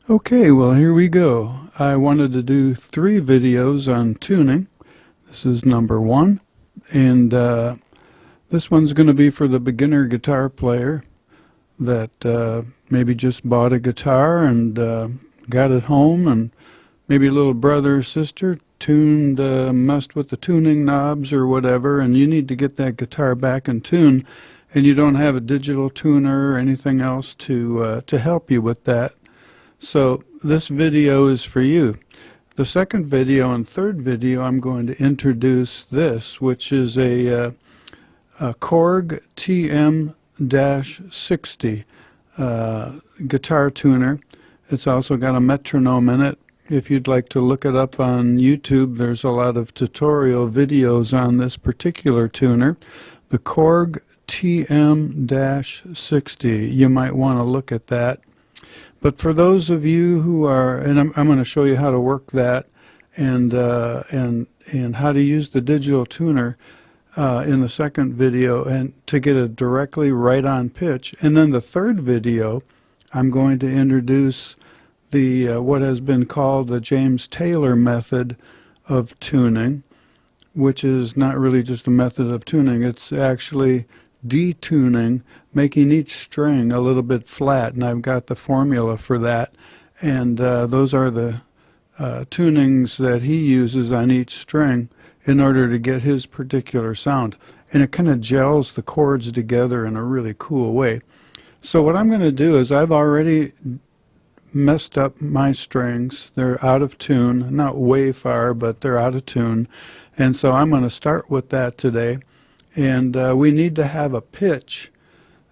Okay, well, here we go. I wanted to do 3 videos on tuning. This is number 1, and this one's going to be for the beginner guitar player that maybe just bought a guitar and got it home, and maybe a little brother or sister tuned, messed with the tuning knobs or whatever, and you need to get that guitar back in tune, and you don't have a digital tuner or anything else to help you with that. So this video is for you. The second video and third video, I'm going to introduce this, which is a Korg TM-60 guitar tuner. It's also got a metronome in it. If you'd like to look it up on YouTube, there's a lot of tutorial videos on this particular tuner. The Korg TM-60. You might want to look at that. But for those of you who are, and I'm going to show you how to work that and how to use the digital tuner in the second video, and to get it directly right on pitch. And then the third video, I'm going to introduce the what has been called the James Taylor method of tuning, which is not really just a method of tuning. It's actually detuning, making each string a little bit flat, and I've got the formula for that, and those are the tunings that he uses on each string in order to get his particular sound, and it kind of gels the chords together in a really cool way. So what I'm going to do is, I've already messed up my strings. They're out of tune, not way far, but they're out of tune, and so I'm going to start with that today. And we need to have a pitch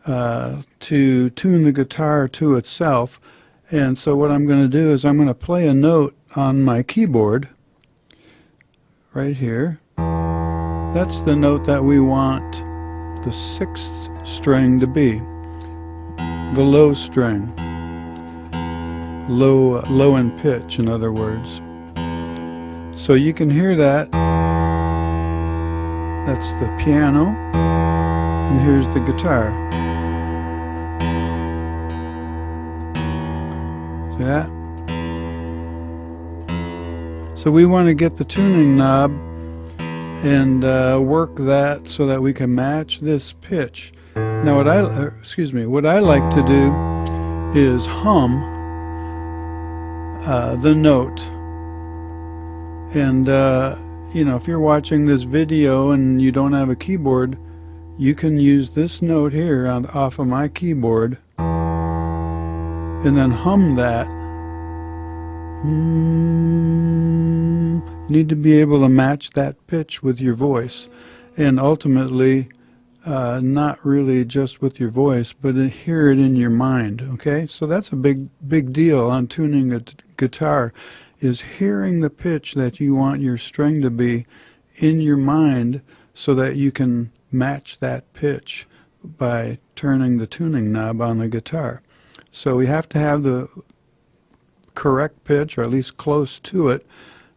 to tune the guitar to itself. And so what I'm going to do is, I'm going to play a note on my keyboard right here. That's the note that we want the 6th string to be, the low string, low in pitch, in other words. So you can hear that. That's the piano, and here's the guitar. See that? So we want to get the tuning knob and work that so that we can match this pitch. Now what I like to do is hum the note, and you know, if you're watching this video and you don't have a keyboard, you can use this note here off of my keyboard and then hum that. You need to be able to match that pitch with your voice, and ultimately not really just with your voice, but hear it in your mind. Okay, so that's a big deal on tuning a guitar, is hearing the pitch that you want your string to be in your mind, so that you can match that pitch by turning the tuning knob on the guitar. So we have to have the correct pitch, or at least close to it,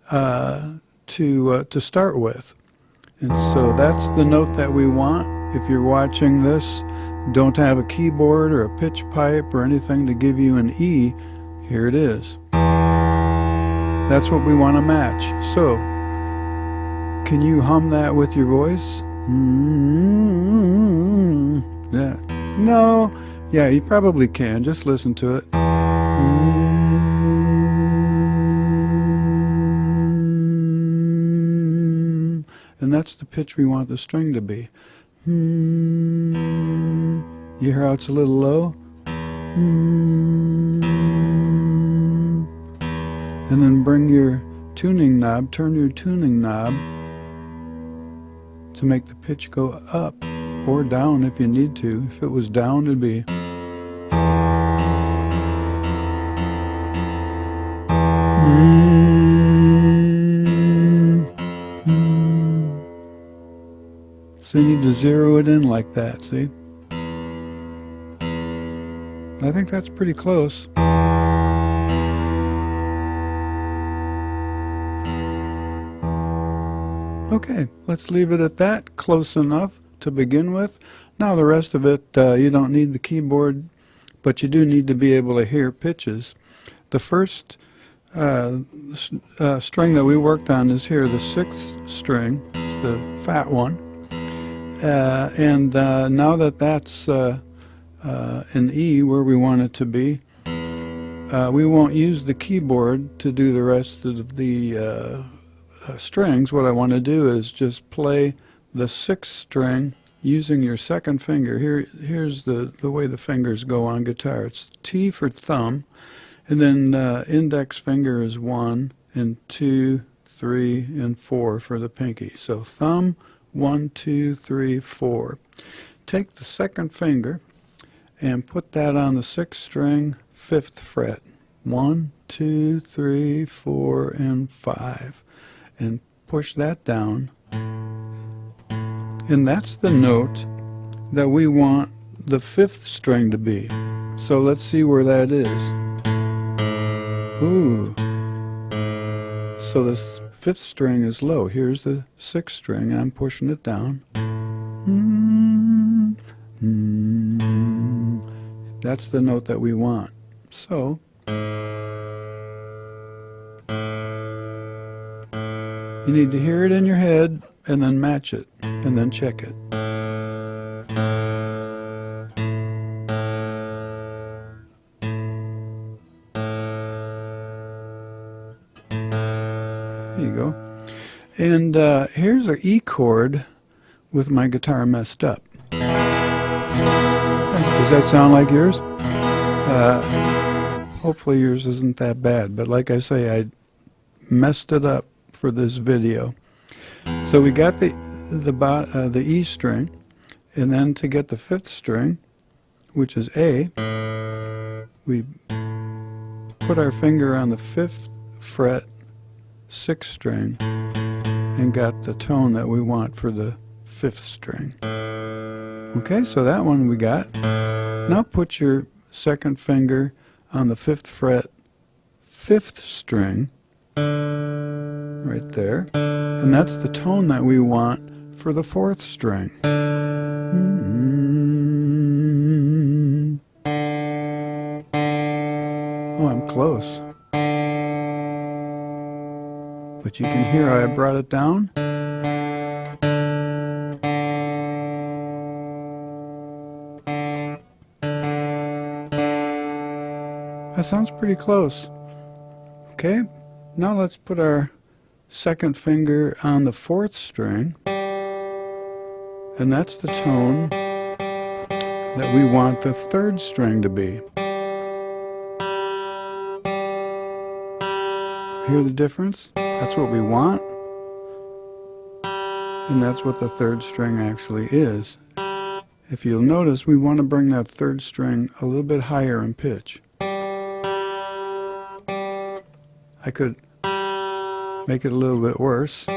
to start with. And so that's the note that we want. If you're watching this, don't have a keyboard or a pitch pipe or anything to give you an E, here it is. That's what we want to match. So, can you hum that with your voice? Yeah. No. Yeah, you probably can. Just listen to it. And that's the pitch we want the string to be. You hear how it's a little low? And then bring your tuning knob, turn your tuning knob to make the pitch go up or down if you need to. If it was down, it'd be. So you need to zero it in like that, see? I think that's pretty close. Okay, let's leave it at that. Close enough to begin with. Now the rest of it, you don't need the keyboard, but you do need to be able to hear pitches. The first string that we worked on is here, the 6th string. It's the fat one. Now that that's an E where we want it to be, we won't use the keyboard to do the rest of the strings. What I want to do is just play the 6th string using your second finger. Here's the way the fingers go on guitar. It's T for thumb, and then index finger is 1, and 2, 3, and 4 for the pinky. So thumb, 1, 2, 3, 4. Take the second finger and put that on the 6th string, 5th fret. 1, 2, 3, 4, and 5. And push that down. And that's the note that we want the 5th string to be. So let's see where that is. Ooh. So the 5th string is low. Here's the 6th string, and I'm pushing it down. That's the note that we want. So you need to hear it in your head and then match it and then check it. There you go. And here's an E chord with my guitar messed up. Does that sound like yours? Hopefully yours isn't that bad, but like I say, I messed it up for this video. So we got the E string, and then to get the 5th string, which is A, we put our finger on the 5th fret, 6th string, and got the tone that we want for the 5th string. Okay, so that one we got. Now put your second finger on the 5th fret, 5th string, right there, and that's the tone that we want for the 4th string. Oh, I'm close. But you can hear how I brought it down. That sounds pretty close. Okay, now let's put our second finger on the 4th string, and that's the tone that we want the 3rd string to be. Hear the difference? That's what we want, and that's what the 3rd string actually is. If you'll notice, we want to bring that 3rd string a little bit higher in pitch. I could make it a little bit worse. But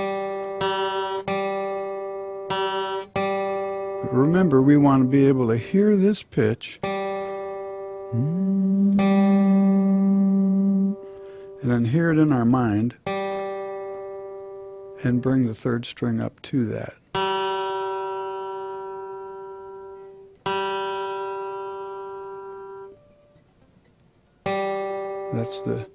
remember, we want to be able to hear this pitch and then hear it in our mind and bring the 3rd string up to that. That's the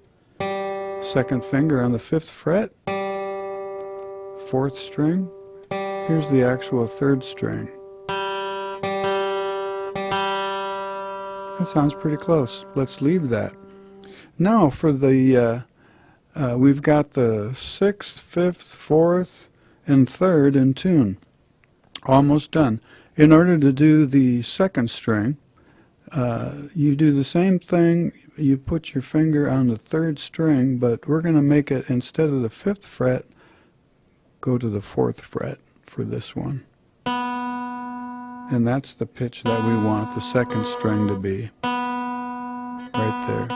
second finger on the 5th fret, 4th string. Here's the actual 3rd string. That sounds pretty close. Let's leave that. Now for the, we've got the 6th, 5th, 4th, and 3rd in tune. Almost done. In order to do the 2nd string, you do the same thing. You put your finger on the 3rd string, but we're going to make it, instead of the 5th fret, go to the 4th fret for this one. And that's the pitch that we want the 2nd string to be. Right there.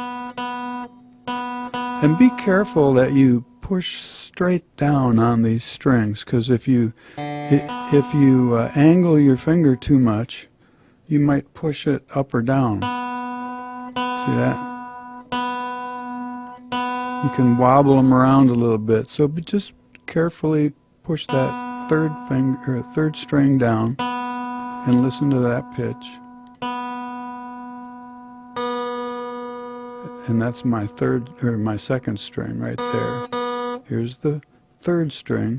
And be careful that you push straight down on these strings, because if you angle your finger too much, you might push it up or down. See that? You can wobble them around a little bit, so just carefully push that 3rd string down and listen to that pitch. and that's my my second string right there. Here's the third string.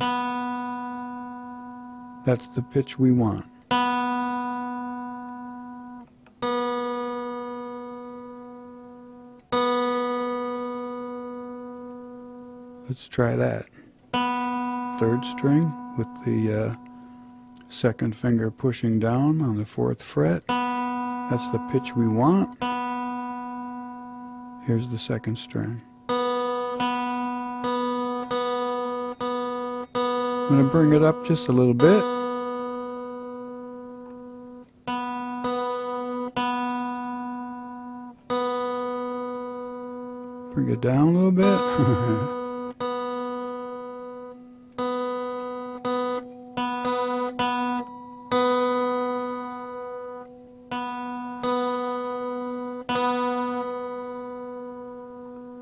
That's the pitch we want. Let's try that. Third string with the second finger pushing down on the 4th fret. That's the pitch we want. Here's the second string. I'm going to bring it up just a little bit. Bring it down a little bit.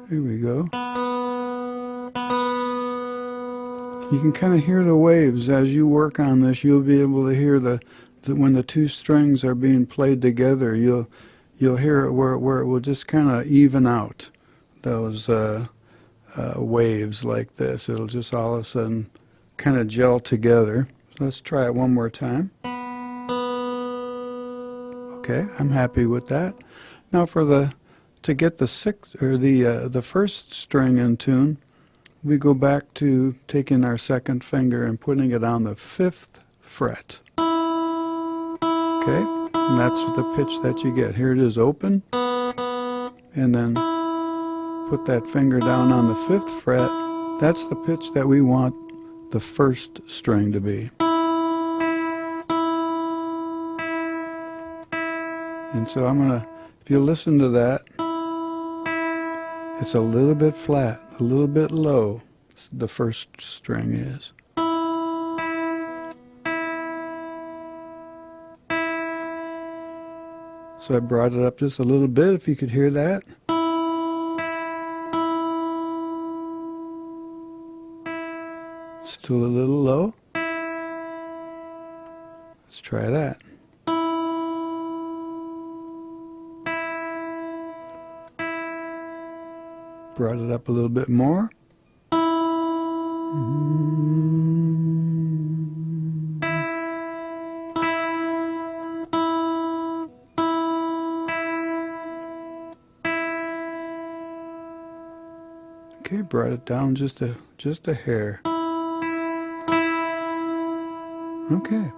Here we go. You can kind of hear the waves as you work on this. You'll be able to hear when the two strings are being played together. You'll hear it where it will just kind of even out those waves like this. It'll just all of a sudden kind of gel together. Let's try it one more time. Okay, I'm happy with that. Now to get the sixth or the first string in tune, we go back to taking our second finger and putting it on the 5th fret. Okay, and that's the pitch that you get. Here it is open, and then put that finger down on the 5th fret. That's the pitch that we want the first string to be. And so I'm gonna, if you listen to that, it's a little bit flat, a little bit low, the first string is. So I brought it up just a little bit, if you could hear that. Still a little low. Let's try that. Brought it up a little bit more. Okay, brought it down just a hair. Okay,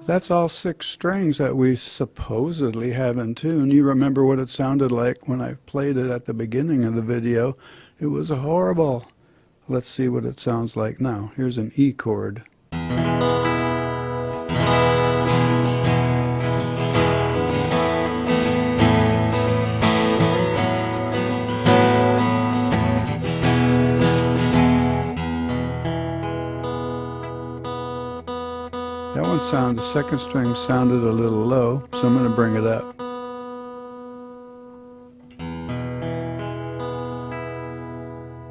that's all 6 strings that we supposedly have in tune. You remember what it sounded like when I played it at the beginning of the video. It was horrible. Let's see what it sounds like now. Here's an E chord. That one sounded, the second string sounded a little low, so I'm going to bring it up.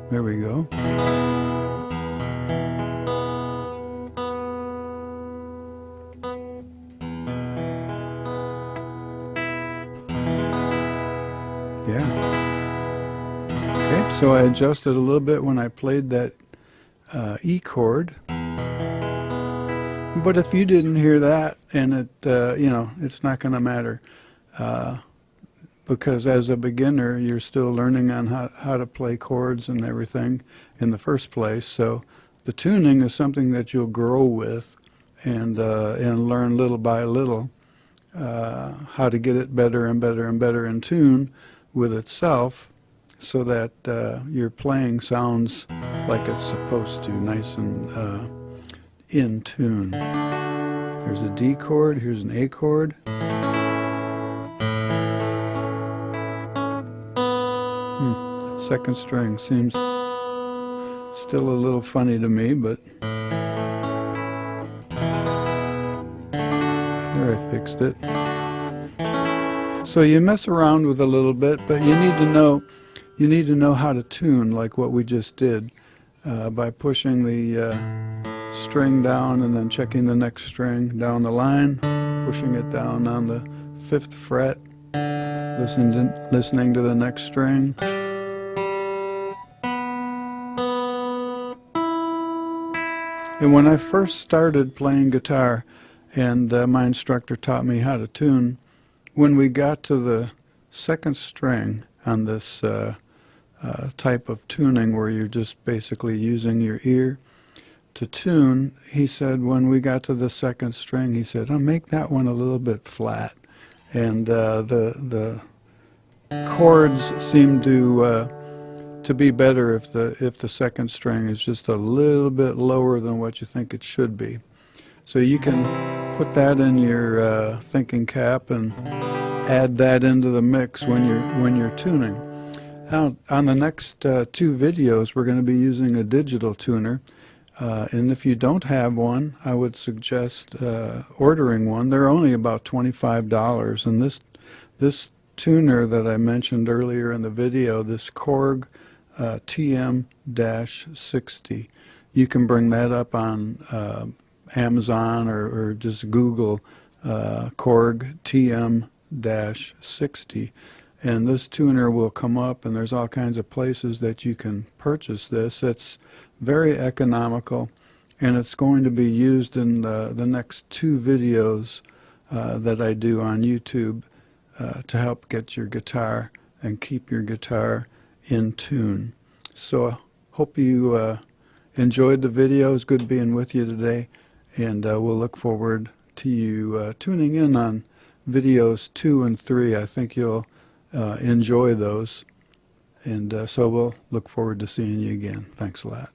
There we go. Yeah. Okay, so I adjusted a little bit when I played that E chord. But if you didn't hear that, and it, you know, it's not going to matter, because as a beginner, you're still learning on how to play chords and everything in the first place. So the tuning is something that you'll grow with, and learn little by little how to get it better and better and better in tune with itself, so that your playing sounds like it's supposed to, nice and in tune. There's a D chord, here's an A chord. That second string seems still a little funny to me, but there, I fixed it. So you mess around with a little bit, but you need to know how to tune, like what we just did, by pushing the string down and then checking the next string down the line, pushing it down on the 5th fret, listening to the next string. And when I first started playing guitar, and my instructor taught me how to tune, when we got to the second string on this type of tuning where you're just basically using your ear to tune, he said when we got to the second string, he said, "Oh, make that one a little bit flat." And the chords seem to be better if the second string is just a little bit lower than what you think it should be. So you can put that in your thinking cap and add that into the mix when you're tuning. Now, on the next two videos, we're going to be using a digital tuner, and if you don't have one, I would suggest ordering one. They're only about $25, and this tuner that I mentioned earlier in the video, this Korg TM-60, you can bring that up on Amazon or just Google Korg TM-60, and this tuner will come up, and there's all kinds of places that you can purchase this. It's very economical, and it's going to be used in the next two videos that I do on YouTube to help get your guitar and keep your guitar in tune. So I hope you enjoyed the video. It's good being with you today, and we'll look forward to you tuning in on videos 2 and 3. I think you'll enjoy those, and so we'll look forward to seeing you again. Thanks a lot.